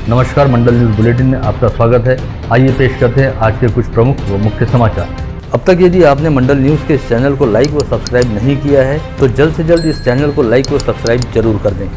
नमस्कार, मंडल news bulletin में आपका स्वागत है। आइए पेश करते हैं आज के कुछ प्रमुख व मुख्य समाचार। अब तक यदि आपने मंडल न्यूज के इस चैनल को लाइक व सब्सक्राइब नहीं किया है तो जल्द से जल्द इस चैनल को लाइक व सब्सक्राइब जरूर कर दें।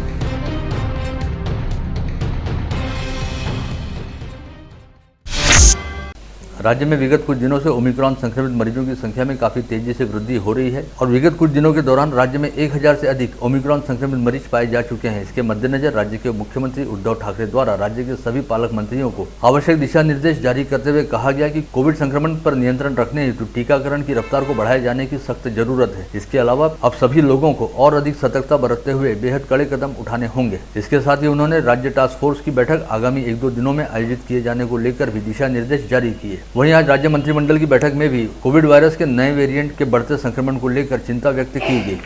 राज्य में विगत कुछ दिनों से ओमिक्रॉन संक्रमित मरीजों की संख्या में काफी तेजी से वृद्धि हो रही है और विगत कुछ दिनों के दौरान राज्य में 1000 से अधिक ओमिक्रॉन संक्रमित मरीज पाए जा चुके हैं। इसके मद्देनजर राज्य के मुख्यमंत्री उद्धव ठाकरे द्वारा राज्य के सभी पालक मंत्रियों को आवश्यक दिशा निर्देश जारी करते हुए कहा गया कि कोविड संक्रमण पर नियंत्रण रखने हेतु टीकाकरण की रफ्तार को बढ़ाए जाने की सख्त जरूरत है। इसके अलावा अब सभी लोगों को और अधिक सतर्कता बरतते हुए बेहद कड़े कदम उठाने होंगे। इसके साथ ही उन्होंने राज्य टास्क फोर्स की बैठक आगामी 1-2 दिनों में आयोजित किए जाने को लेकर भी दिशा निर्देश जारी किए। वहीं आज राज्य मंत्रिमंडल की बैठक में भी कोविड वायरस के नए वेरिएंट के बढ़ते संक्रमण को लेकर चिंता व्यक्त की गई।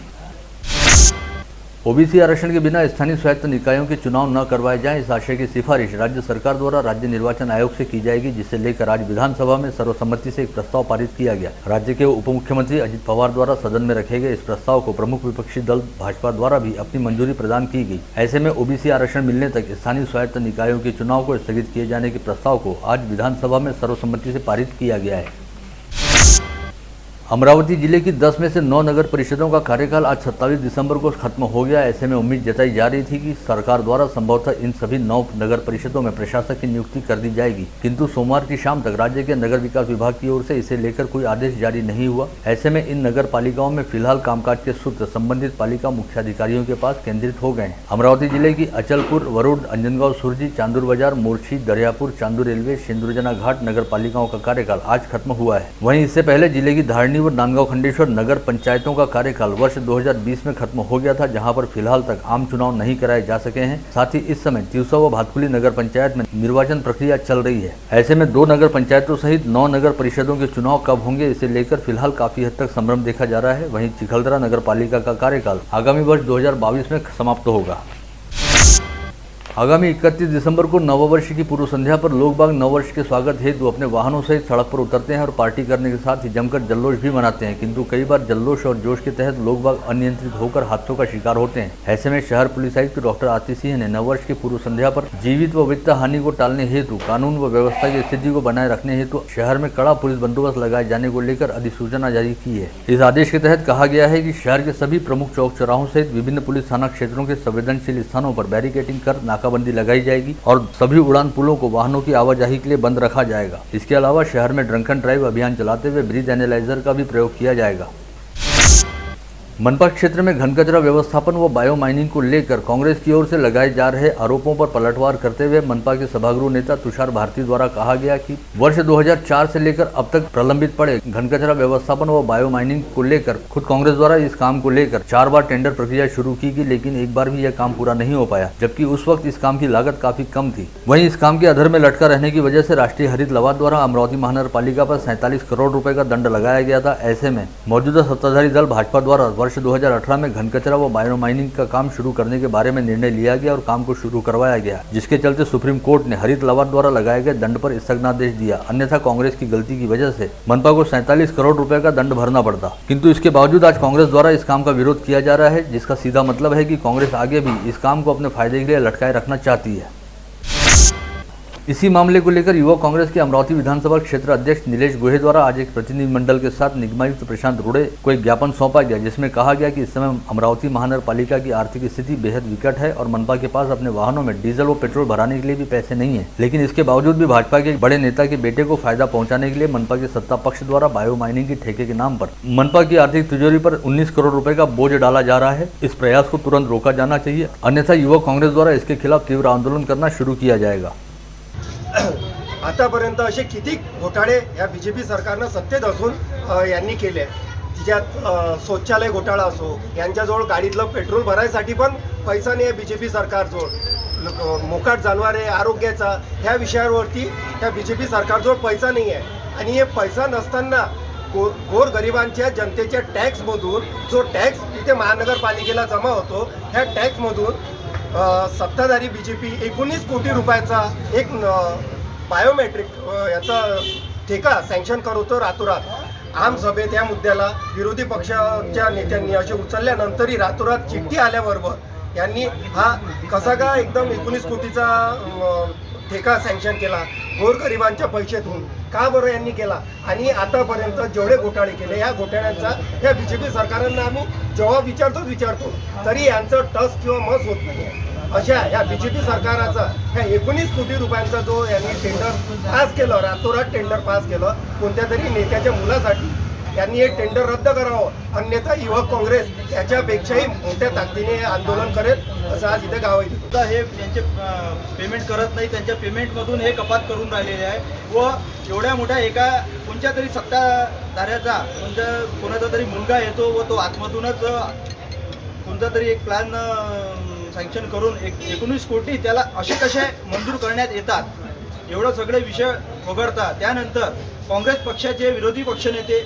ओबीसी आरक्षण के बिना स्थानीय स्वायत्त निकायों के चुनाव न करवाए जाएं, इस आशय की सिफारिश राज्य सरकार द्वारा राज्य निर्वाचन आयोग से की जाएगी, जिसे लेकर आज विधानसभा में सर्वसम्मति से एक प्रस्ताव पारित किया गया। राज्य के उप मुख्यमंत्री अजित पवार द्वारा सदन में रखे गए इस प्रस्ताव को प्रमुख विपक्षी दल भाजपा द्वारा भी अपनी मंजूरी प्रदान की गई। ऐसे में ओबीसी आरक्षण मिलने तक स्थानीय स्वायत्त निकायों के चुनाव को स्थगित किए जाने के प्रस्ताव को आज विधानसभा में सर्वसम्मति से पारित किया गया है। अमरावती जिले की 10 में से 9 नगर परिषदों का कार्यकाल आज 27 दिसंबर को खत्म हो गया। ऐसे में उम्मीद जताई जा रही थी कि सरकार द्वारा संभवतः इन सभी 9 नगर परिषदों में प्रशासक की नियुक्ति कर दी जाएगी, किंतु सोमवार की शाम तक राज्य के नगर विकास विभाग की ओर से इसे लेकर कोई आदेश जारी नहीं हुआ। ऐसे में इन नगर पालिकाओं में फिलहाल कामकाज के सूत्र संबंधित पालिका मुख्याधिकारियों के पास केंद्रित हो गए हैं। अमरावती जिले की अचलपुर, वरुड, अंजनगांव, सुरजी, चांदूर बाजार, मोर्शी, दरियापुर, चांदूर रेलवे, सिंदूरजना घाट नगर पालिकाओं का कार्यकाल आज खत्म हुआ है। वहीं इससे पहले जिले की धारणी व नांदगांव खंडेश्वर नगर पंचायतों का कार्यकाल वर्ष 2020 में खत्म हो गया था, जहां पर फिलहाल तक आम चुनाव नहीं कराए जा सके हैं। साथ ही इस समय तिवसा व भातकुली नगर पंचायत में निर्वाचन प्रक्रिया चल रही है। ऐसे में 2 नगर पंचायतों सहित 9 नगर परिषदों के चुनाव कब होंगे, इसे लेकर फिलहाल काफी हद तक संभ्रम देखा जा रहा है। वहीं चिखलदरा नगर पालिका का कार्यकाल आगामी वर्ष 2022 में समाप्त होगा। आगामी 31 दिसंबर को नववर्ष की पूर्व संध्या पर लोग बाग नववर्ष के स्वागत हेतु अपने वाहनों सहित सड़क पर उतरते हैं और पार्टी करने के साथ ही जमकर जल्लोष भी मनाते हैं, किंतु कई बार जल्लोष और जोश के तहत लोग बाग अनियंत्रित होकर हादसों का शिकार होते हैं। ऐसे में शहर पुलिस आयुक्त डॉक्टर आतिश सिंह ने नववर्ष की पूर्व संध्या पर जीवित व वित्त हानि को टालने हेतु कानून व व्यवस्था की स्थिति को बनाए रखने हेतु शहर में कड़ा पुलिस बंदोबस्त लगाए जाने को लेकर अधिसूचना जारी की है। इस आदेश के तहत कहा गया है कि शहर के सभी प्रमुख चौक चौराहों सहित विभिन्न पुलिस थाना क्षेत्रों के संवेदनशील स्थानों पर बैरिकेडिंग कर नाकाबंदी लगाई जाएगी और सभी उड़ान पुलों को वाहनों की आवाजाही के लिए बंद रखा जाएगा। इसके अलावा शहर में ड्रंकन ड्राइव अभियान चलाते हुए ब्रीथ एनालाइजर का भी प्रयोग किया जाएगा। मनपा क्षेत्र में घन कचरा व्यवस्थापन व बायो माइनिंग को लेकर कांग्रेस की ओर से लगाए जा रहे आरोपों पर पलटवार करते हुए मनपा के सभागृह नेता तुषार भारती द्वारा कहा गया कि वर्ष 2004 से लेकर अब तक प्रलंबित पड़े घन कचरा व्यवस्थापन व बायो माइनिंग को लेकर खुद कांग्रेस द्वारा इस काम को लेकर 4 बार टेंडर प्रक्रिया शुरू की गई, लेकिन एक बार भी यह काम पूरा नहीं हो पाया, जबकि उस वक्त इस काम की लागत काफी कम थी। वहीं इस काम के अधर में लटका रहने की वजह से राष्ट्रीय हरित लवाद द्वारा अमरावती महानगर पालिका पर 47 करोड़ रुपए का दंड लगाया गया था। ऐसे में मौजूदा सत्ताधारी दल भाजपा द्वारा वर्ष 2018 में घन कचरा व बायो माइनिंग का काम शुरू करने के बारे में निर्णय लिया गया और काम को शुरू करवाया गया, जिसके चलते सुप्रीम कोर्ट ने हरित लवाद द्वारा लगाए गए दंड पर स्थगनादेश दिया। अन्यथा कांग्रेस की गलती की वजह से मनपा को 47 करोड़ रुपए का दंड भरना पड़ता, किंतु इसके बावजूद आज कांग्रेस द्वारा इस काम का विरोध किया जा रहा है, जिसका सीधा मतलब है कि कांग्रेस आगे भी इस काम को अपने फायदे के लिए लटकाए रखना चाहती है। इसी मामले को लेकर युवा कांग्रेस के अमरावती विधानसभा क्षेत्र अध्यक्ष नीलेश गोहे द्वारा आज एक प्रतिनिधिमंडल के साथ निगमायुक्त प्रशांत रोड़े को एक ज्ञापन सौंपा गया, जिसमें कहा गया कि इस समय अमरावती महानगर पालिका की आर्थिक स्थिति बेहद विकट है और मनपा के पास अपने वाहनों में डीजल व पेट्रोल भराने के लिए भी पैसे नहीं है। लेकिन इसके बावजूद भी भाजपा के बड़े नेता के बेटे को फायदा पहुंचाने के लिए मनपा के सत्ता पक्ष द्वारा बायो माइनिंग के ठेके के नाम पर मनपा की आर्थिक तिजोरी पर 19 करोड़ रुपए का बोझ डाला जा रहा है। इस प्रयास को तुरंत रोका जाना चाहिए, अन्यथा युवा कांग्रेस द्वारा इसके खिलाफ तीव्र आंदोलन करना शुरू किया जाएगा। आतापर्यंत असे किती घोटाळे या बीजेपी सरकारनं सत्तेत असून यांनी केले। तिच्यात शौचालय घोटाळा असो, यांच्याजवळ गाडीतलं पेट्रोल भरायसाठी पण पैसा नाही आहे बीजेपी सरकारजवळ, मोकाट जनावरे आरोग्याचा ह्या विषयावरती त्या बीजेपी सरकारजवळ पैसा नाही आहे आणि हे पैसा नसताना गोरगरिबांच्या जनतेच्या टॅक्समधून जो टॅक्स इथे महानगरपालिकेला जमा होतो ह्या टॅक्समधून सत्ताधारी बीजेपी 19 कोटी रुपयाचा एक बायोमेट्रिक याचा ठेका सँक्शन करतो रातोरात। आम सभेत या मुद्द्याला विरोधी पक्षाच्या नेत्यांनी असे उचलल्यानंतरही रातोरात चिठ्ठी आल्याबरोबर यांनी हा कसा का एकदम 19 कोटीचा ठेका सँक्शन केला गोरगरिबांच्या पैशातून? का बरं यांनी केला? आणि आतापर्यंत जेवढे घोटाळे केले या घोटाळ्यांचा या बीजेपी सरकारांना आम्ही जबाब विचारतो तरी यांचं टस किंवा मस होत नाही आहे. अशा या बीजेपी सरकाराचा ह्या 19 कोटी रुपयांचा जो यांनी टेंडर पास केलं, रातोरात टेंडर पास केलं कोणत्या तरी नेत्याच्या मुलासाठी, यांनी हे टेंडर रद्द करावं, अन्यथा युवक काँग्रेस याच्यापेक्षाही मोठ्या ताकदीने हे आंदोलन करेल असं आज इथे गावात सुद्धा हे त्यांचे पेमेंट करत नाही, त्यांच्या पेमेंटमधून हे कपात करून राहिलेले आहे व एवढ्या मोठ्या एका कोणत्या तरी सत्ताधाऱ्याचा कोणाचा तरी मुलगा येतो व तो आतमधूनच कोणता तरी एक प्लॅन सँक्शन करून 19 कोटी त्याला असे कसे मंजूर करण्यात येतात, एवढं सगळे विषय वगळता त्यानंतर काँग्रेस पक्षाचे विरोधी पक्षनेते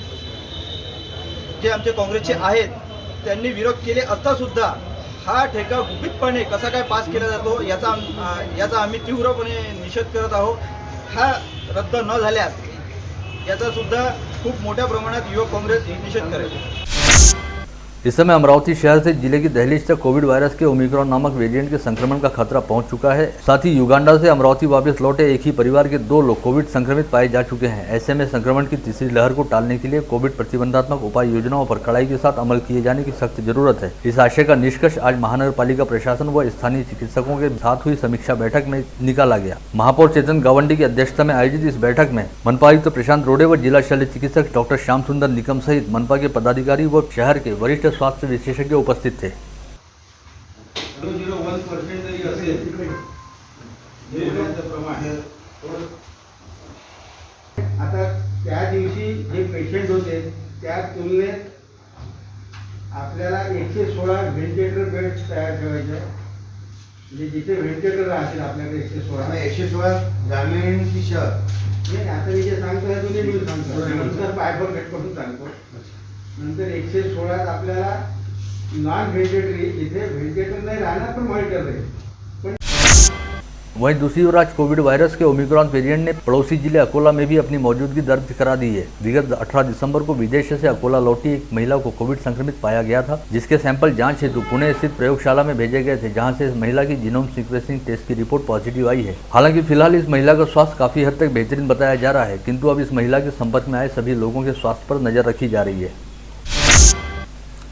जे आमचे काँग्रेसचे आहेत त्यांनी विरोध केले असता सुद्धा हा ठेका गुपितपणे कसा काय पास केला जातो याचा आम्ही तीव्रपणे निषेध करत आहोत. हा रद्द न झाल्यास याचा सुद्धा खूप मोठ्या प्रमाणात युवक काँग्रेस निषेध करेल. इस समय अमरावती शहर से जिले की दहलीज तक कोविड वायरस के ओमिक्रॉन नामक वेरिएंट के संक्रमण का खतरा पहुंच चुका है. साथ ही युगांडा से अमरावती वापस लौटे एक ही परिवार के 2 लोग कोविड संक्रमित पाए जा चुके हैं. ऐसे में संक्रमण की तीसरी लहर को टालने के लिए कोविड प्रतिबंधात्मक उपाय योजनाओं पर कड़ाई के साथ अमल किए जाने की सख्त जरूरत है. इस आशय का निष्कर्ष आज महानगर पालिका प्रशासन व स्थानीय चिकित्सकों के साथ हुई समीक्षा बैठक में निकाला गया. महापौर चेतन गावंडी की अध्यक्षता में आयोजित इस बैठक में मनपा आयुक्त प्रशांत रोडे व जिला शल्य चिकित्सक डॉक्टर श्याम सुंदर निकम सहित मनपा के पदाधिकारी व शहर के वरिष्ठ स्वास्थ्य विशेषज्ञ उपस्थित थे. 0.01% जरी असेल जे होण्याचं प्रमाण. आता त्या दिवशी जे पेशंट होते त्या तुलनेत आपल्याला 116 व्हेंटिलेटर बेड्स तयार ठेवायचे, म्हणजे जिथे व्हेंटिलेटर राहतील आपल्याकडे 116 ग्रामीण की शहर. नाही, आता मी जे सांगतो हे दोन्ही मिळून सांगतो, नंतर पायपर भेट करून सांगतो. नंतर 116 आपल्याला नॉन व्हेंटिलेटरी जिथे व्हेंटिलेटर नहीं रहना तो मॉनिटर रहे. वहीं दूसरी ओर आज कोविड वायरस के ओमिक्रॉन वेरिएंट ने पड़ोसी जिले अकोला में भी अपनी मौजूदगी दर्ज करा दी है. विगत 18 दिसंबर को विदेश से अकोला लौटी एक महिला को कोविड संक्रमित पाया गया था, जिसके सैंपल जांच हेतु पुणे स्थित प्रयोगशाला में भेजे गए थे, जहां से इस महिला की जीनोम सीक्वेंसिंग टेस्ट की रिपोर्ट पॉजिटिव आई है. हालांकि फिलहाल इस महिला का स्वास्थ्य काफी हद तक बेहतरीन बताया जा रहा है, किंतु अब इस महिला के संपर्क में आए सभी लोगों के स्वास्थ्य पर नजर रखी जा रही है.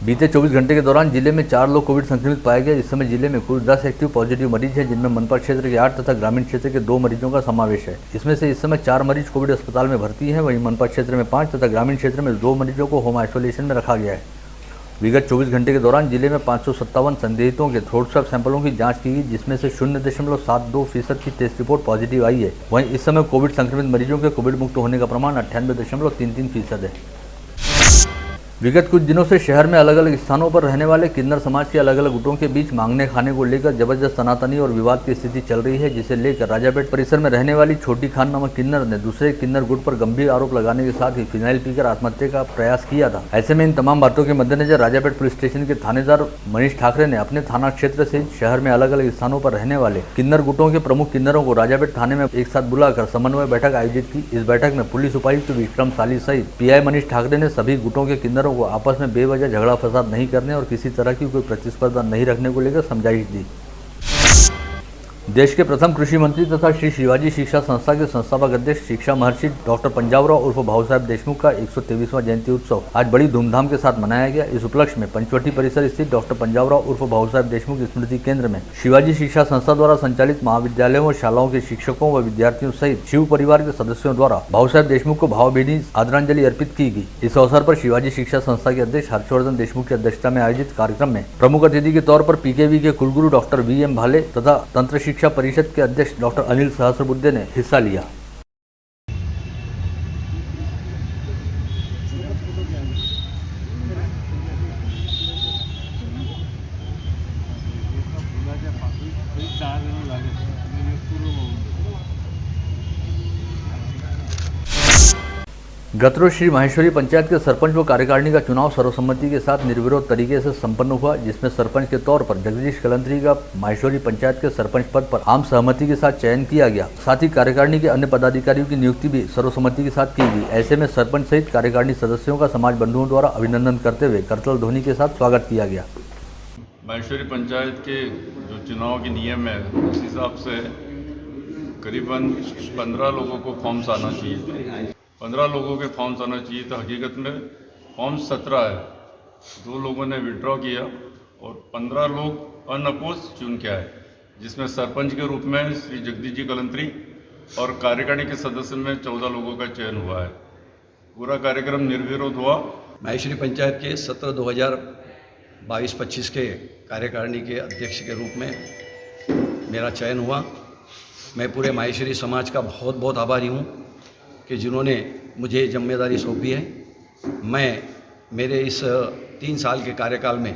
बीते 24 घंटे के दौरान जिले में 4 लोग कोविड संक्रमित पाए गए. इस समय जिले में कुल 10 एक्टिव पॉजिटिव मरीज हैं, जिनमें मनपा क्षेत्र के 8 तथा ग्रामीण क्षेत्र के 2 मरीजों का समावेश है. इसमें से इस समय 4 मरीज कोविड अस्पताल में भर्ती हैं, वहीं मनपा क्षेत्र में 5 तथा ग्रामीण क्षेत्र में 2 मरीजों को होम आइसोलेशन में रखा गया है. विगत 24 घंटे के दौरान जिले में 557 संदिग्धों के थ्रोट स्वैब सैंपलों की जांच की गई, जिसमें से 0.72% की टेस्ट रिपोर्ट पॉजिटिव आई है. वहीं इस समय कोविड संक्रमित मरीजों के कोविड मुक्त होने का प्रमाण 98.33% है. विगत कुछ दिनों से शहर में अलग अलग स्थानों पर रहने वाले किन्नर समाज के अलग अलग गुटों के बीच मांगने खाने को लेकर जबरदस्त तनातनी और विवाद की स्थिति चल रही है, जिसे लेकर राजापेट परिसर में रहने वाली छोटी खान नामक किन्नर ने दूसरे किन्नर गुट पर गंभीर आरोप लगाने के साथ ही फिनाइल पीकर आत्महत्या का प्रयास किया था. ऐसे में इन तमाम बातों के मद्देनजर राजापेट पुलिस स्टेशन के थानेदार मनीष ठाकरे ने अपने थाना क्षेत्र से शहर में अलग अलग स्थानों पर रहने वाले किन्नर गुटों के प्रमुख किन्नरों को राजापेट थाने में एक साथ बुलाकर समन्वय बैठक आयोजित की. इस बैठक में पुलिस उपायुक्त विक्रम साली सहित पीआई मनीष ठाकरे ने सभी गुटों के किन्नरों को आपस में बेवजह झगड़ा फसाद नहीं करने और किसी तरह की कोई प्रतिस्पर्धा नहीं रखने को लेकर समझाइश दी. देश के प्रथम कृषि मंत्री तथा श्री शिवाजी शिक्षा संस्था के संस्थापक अध्यक्ष शिक्षा महर्षि डॉक्टर पंजाबराव उर्फ भाऊ साहब देशमुख का 123वां जयंती उत्सव आज बड़ी धूमधाम के साथ मनाया गया. इस उपलक्ष्य में पंचवटी परिसर स्थित डॉक्टर पंजाबराव उर्फ भाऊ साहब देशमुख स्मृति केंद्र में शिवाजी शिक्षा संस्था द्वारा संचालित महाविद्यालयों व शालाओं के शिक्षकों व विद्यार्थियों सहित शिव परिवार के सदस्यों द्वारा भाऊ साहब देशमुख को भावभीनी आदरांजलि अर्पित की गई. इस अवसर पर शिवाजी शिक्षा संस्था के अध्यक्ष हर्षवर्धन देशमुख की अध्यक्षता में आयोजित कार्यक्रम में प्रमुख अतिथि के तौर पर पीकेवी के कुलगुरु डॉक्टर VM भाले तथा तंत्र शिक्षा परिषद के अध्यक्ष डॉक्टर अनिल सहस्रबुद्धे ने हिस्सा लिया. गतरोज श्री माहेश्वरी पंचायत के सरपंच व कार्यकारिणी का चुनाव सर्वसम्मति के साथ निर्विरोध तरीके से संपन्न हुआ, जिसमें सरपंच के तौर पर जगदीश कलंत्री का माहेश्वरी पंचायत के सरपंच पद पर आम सहमति के साथ चयन किया गया. साथ ही कार्यकारिणी के अन्य पदाधिकारियों की नियुक्ति भी सर्वसम्मति के साथ की गई. ऐसे में सरपंच सहित कार्यकारिणी सदस्यों का समाज बंधुओं द्वारा अभिनंदन करते हुए करतल ध्वनि के साथ स्वागत किया गया. माहेश्वरी पंचायत के जो चुनाव के नियम है उस हिसाब से करीबन 15 लोगों को फॉर्म्स आना चाहिए। 15 लोगों के फॉर्म्स आना चाहिए, तो हकीकत में फॉर्म्स 17 है। 2 लोगों ने विड्रॉ किया और 15 लोग अनअपोज चुन के आए, जिसमें सरपंच के रूप में श्री जगदीश जी कलंत्री और कार्यकारिणी के सदस्य में 14 लोगों का चयन हुआ है। पूरा कार्यक्रम निर्विरोध हुआ। माहेश्वरी पंचायत के सत्र 2022-25 के कार्यकारिणी के अध्यक्ष के रूप में मेरा चयन हुआ। मैं पूरे माहेश्वरी समाज का बहुत बहुत आभारी हूँ कि जिन्होंने मुझे जिम्मेदारी सौंपी है। मैं मेरे इस 3 साल के कार्यकाल में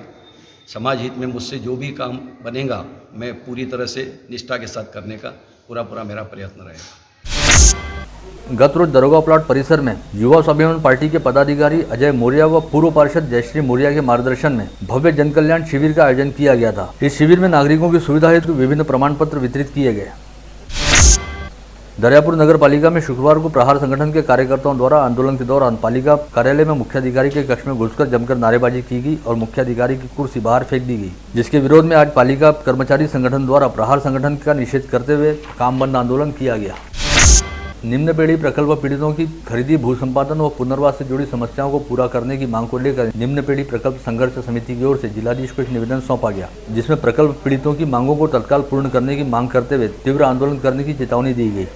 समाज हित में मुझसे जो भी काम बनेगा, मैं पूरी तरह से निष्ठा के साथ करने का पूरा मेरा प्रयत्न रहेगा। गत रोज दरोगा प्लाट परिसर में युवा स्वाभिमान पार्टी के पदाधिकारी अजय मौर्य व पूर्व पार्षद जयश्री मौर्य के मार्गदर्शन में भव्य जन कल्याण शिविर का आयोजन किया गया था। इस शिविर में नागरिकों की सुविधा हेतु विभिन्न प्रमाण पत्र वितरित किए गए। दरियापुर नगर पालिका में शुक्रवार को प्रहार संगठन के कार्यकर्ताओं द्वारा आंदोलन के दौरान पालिका कार्यालय में मुख्याधिकारी के कक्ष में घुसकर जमकर नारेबाजी की गई और मुख्याधिकारी की कुर्सी बाहर फेंक दी गई, जिसके विरोध में आज पालिका कर्मचारी संगठन द्वारा प्रहार संगठन का निषेध करते हुए काम बंद आंदोलन किया गया। निम्न पीढ़ी प्रकल्प पीड़ितों की खरीदी, भू संपादन व पुनर्वास से जुड़ी समस्याओं को पूरा करने की मांग को लेकर निम्न पीढ़ी प्रकल्प संघर्ष समिति की ओर से जिलाधीश को एक निवेदन सौंपा गया, जिसमें प्रकल्प पीड़ितों की मांगों को तत्काल पूर्ण करने की मांग करते हुए तीव्र आंदोलन करने की चेतावनी दी गई।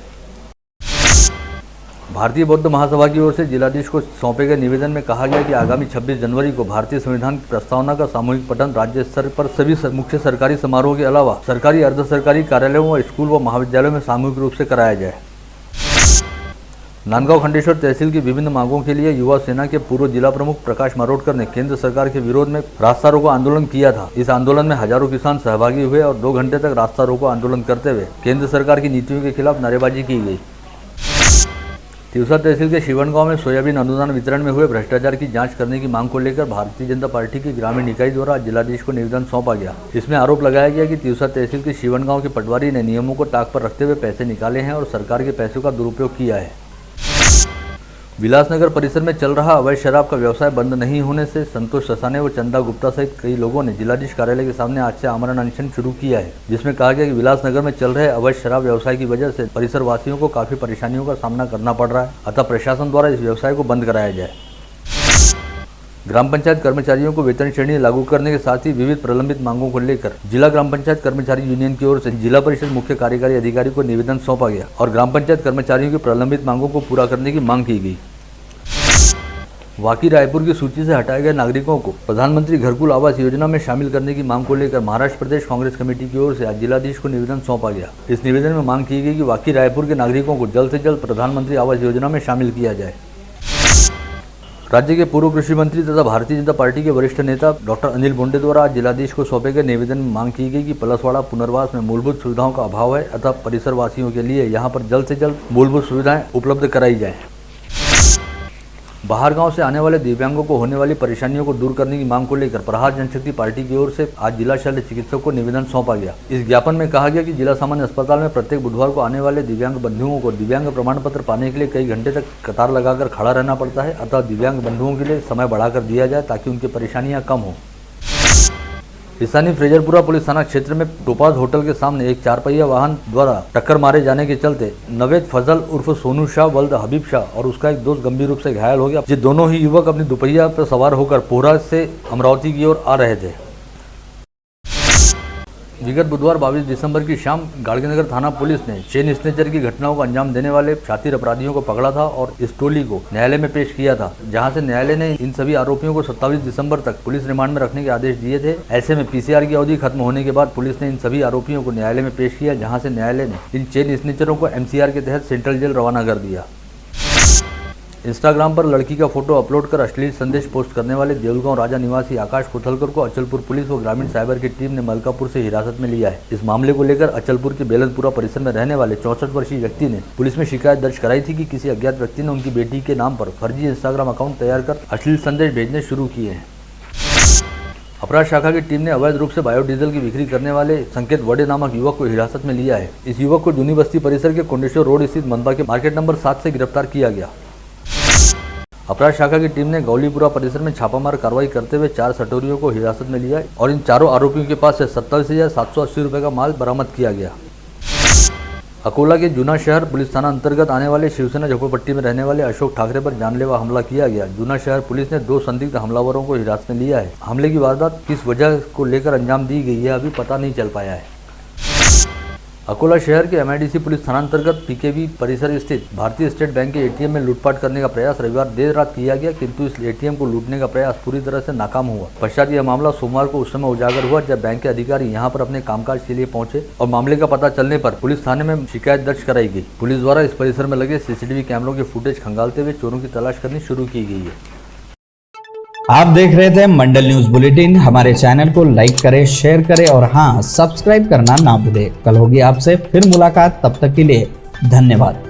भारतीय बौद्ध महासभा की ओर से जिलाधीश को सौंपे गए निवेदन में कहा गया कि आगामी 26 जनवरी को भारतीय संविधान की प्रस्तावना का सामूहिक पठन राज्य स्तर पर सभी मुख्य सरकारी समारोह के अलावा सरकारी अर्ध सरकारी कार्यालयों व स्कूल व महाविद्यालयों में सामूहिक रूप से कराया जाए। नांदगांव खंडेश्वर तहसील की विभिन्न मांगों के लिए युवा सेना के पूर्व जिला प्रमुख प्रकाश मारोटकर ने केंद्र सरकार के विरोध में रास्ता रोको आंदोलन किया था। इस आंदोलन में हजारों किसान सहभागी हुए और 2 घंटे तक रास्ता रोको आंदोलन करते हुए केंद्र सरकार की नीतियों के खिलाफ नारेबाजी की गई। तिवसा तहसील के शिवन गांव में सोयाबीन अनुदान वितरण में हुए भ्रष्टाचार की जांच करने की मांग को लेकर भारतीय जनता पार्टी की ग्रामीण इकाई द्वारा जिलाधीश को निवेदन सौंपा गया। इसमें आरोप लगाया गया कि तिवसा तहसील के शिवन गांव के पटवारी ने नियमों को ताक पर रखते हुए पैसे निकाले हैं और सरकार के पैसों का दुरुपयोग किया है। विलासनगर परिसर में चल रहा अवैध शराब का व्यवसाय बंद नहीं होने से संतोष ससाने व चंदा गुप्ता सहित कई लोगों ने जिलाधीश कार्यालय के सामने आज से आमरण अनशन शुरू किया है, जिसमें कहा गया कि विलासनगर में चल रहे अवैध शराब व्यवसाय की वजह से परिसर वासियों को काफी परेशानियों का सामना करना पड़ रहा है, अतः प्रशासन द्वारा इस व्यवसाय को बंद कराया जाए। ग्राम पंचायत कर्मचारियों को वेतन श्रेणी लागू करने के साथ ही विविध प्रलंबित मांगों को लेकर जिला ग्राम पंचायत कर्मचारी यूनियन की ओर से जिला परिषद मुख्य कार्यकारी अधिकारी को निवेदन सौंपा गया और ग्राम पंचायत कर्मचारियों की प्रलंबित मांगों को पूरा करने की मांग की गई। वाकी रायपुर की सूची से हटाए गए नागरिकों को प्रधानमंत्री घरकुल आवास योजना में शामिल करने की मांग को लेकर महाराष्ट्र प्रदेश कांग्रेस कमेटी की ओर से आज जिलाधीश को निवेदन सौंपा गया। इस निवेदन में मांग की गई कि वाकी रायपुर के नागरिकों को जल्द से जल्द प्रधानमंत्री आवास योजना में शामिल किया जाए। राज्य के पूर्व कृषि मंत्री तथा भारतीय जनता पार्टी के वरिष्ठ नेता डॉक्टर अनिल बोंडे द्वारा आज जिलाधीश को सौंपे गए निवेदन में मांग की गई कि पलसवाड़ा पुनर्वास में मूलभूत सुविधाओं का अभाव है, अतः परिसर वासियों के लिए यहां पर जल्द से जल्द मूलभूत सुविधाएं उपलब्ध कराई जाए। बाहर गांव से आने वाले दिव्यांगों को होने वाली परेशानियों को दूर करने की मांग को लेकर प्रहार जनशक्ति पार्टी की ओर से आज जिला शल्य चिकित्सक को निवेदन सौंपा गया। इस ज्ञापन में कहा गया कि जिला सामान्य अस्पताल में प्रत्येक बुधवार को आने वाले दिव्यांग बंधुओं को दिव्यांग प्रमाण पत्र पाने के लिए कई घंटे तक कतार लगाकर खड़ा रहना पड़ता है, अतः दिव्यांग बंधुओं के लिए समय बढ़ाकर दिया जाए ताकि उनकी परेशानियां कम हो। स्थानीय फ्रेजरपुरा पुलिस थाना क्षेत्र में टोपाज होटल के सामने एक 4 पहिया वाहन द्वारा टक्कर मारे जाने के चलते नवेद फजल उर्फ सोनू शाह वल्द हबीब शाह और उसका एक दोस्त गंभीर रूप से घायल हो गया। ये दोनों ही युवक अपनी दुपहिया पर सवार होकर पोहरा से अमरावती की ओर आ रहे थे। विगत बुधवार 22 दिसंबर की शाम गाड़गीनगर थाना पुलिस ने चेन स्नेचर की घटनाओं को अंजाम देने वाले शातिर अपराधियों को पकड़ा था और इस टोली को न्यायालय में पेश किया था, जहां से न्यायालय ने इन सभी आरोपियों को 27 दिसंबर तक पुलिस रिमांड में रखने के आदेश दिए थे। ऐसे में पीसीआर की अवधि खत्म होने के बाद पुलिस ने इन सभी आरोपियों को न्यायालय में पेश किया, जहाँ से न्यायालय ने इन चेन स्नेचरों को MCR के तहत सेंट्रल जेल रवाना कर दिया। इंस्टाग्राम पर लड़की का फोटो अपलोड कर अश्लील संदेश पोस्ट करने वाले देऊलगांव राजा निवासी आकाश कोथलकर को अचलपुर पुलिस व ग्रामीण साइबर की टीम ने मलकापुर से हिरासत में लिया है। इस मामले को लेकर अचलपुर के बेलनपुरा परिसर में रहने वाले 64 वर्षीय व्यक्ति ने पुलिस में शिकायत दर्ज कराई थी कि किसी अज्ञात व्यक्ति ने उनकी बेटी के नाम पर फर्जी इंस्टाग्राम अकाउंट तैयार कर अश्लील संदेश भेजने शुरू किए हैं। अपराध शाखा की टीम ने अवैध रूप से बायोडीजल की बिक्री करने वाले संकेत वडे नामक युवक को हिरासत में लिया है। इस युवक को जूनी बस्ती परिसर के कोंडेश्वर रोड स्थित मनपा के मार्केट नंबर 7 से गिरफ्तार किया गया। अपराध शाखा की टीम ने गौलीपुरा परिसर में छापामार कार्रवाई करते हुए 4 सटोरियों को हिरासत में लिया और इन चारों आरोपियों के पास से 27,780 रुपये का माल बरामद किया गया। अकोला के जूना शहर पुलिस थाना अंतर्गत आने वाले शिवसेना झोपड़पट्टी में रहने वाले अशोक ठाकरे पर जानलेवा हमला किया गया। जूना शहर पुलिस ने 2 संदिग्ध हमलावरों को हिरासत में लिया है। हमले की वारदात किस वजह को लेकर अंजाम दी गई है अभी पता नहीं चल पाया है। अकोला शहर के MIDC पुलिस थाना अंतर्गत PKB परिसर स्थित भारतीय स्टेट बैंक के ATM में लूटपाट करने का प्रयास रविवार देर रात किया गया, किंतु इस ATM को लूटने का प्रयास पूरी तरह से नाकाम हुआ। पश्चात यह मामला सोमवार को उस समय उजागर हुआ जब बैंक के अधिकारी यहां पर अपने कामकाज के लिए पहुंचे और मामले का पता चलने पर पुलिस थाने में शिकायत दर्ज कराई गई। पुलिस द्वारा इस परिसर में लगे CCTV कैमरों के फुटेज खंगालते हुए चोरों की तलाश करनी शुरू की गई है। आप देख रहे थे मंडल न्यूज बुलेटिन। हमारे चैनल को लाइक करें, शेयर करें और हाँ, सब्सक्राइब करना ना भूलें। कल होगी आपसे फिर मुलाकात, तब तक के लिए धन्यवाद।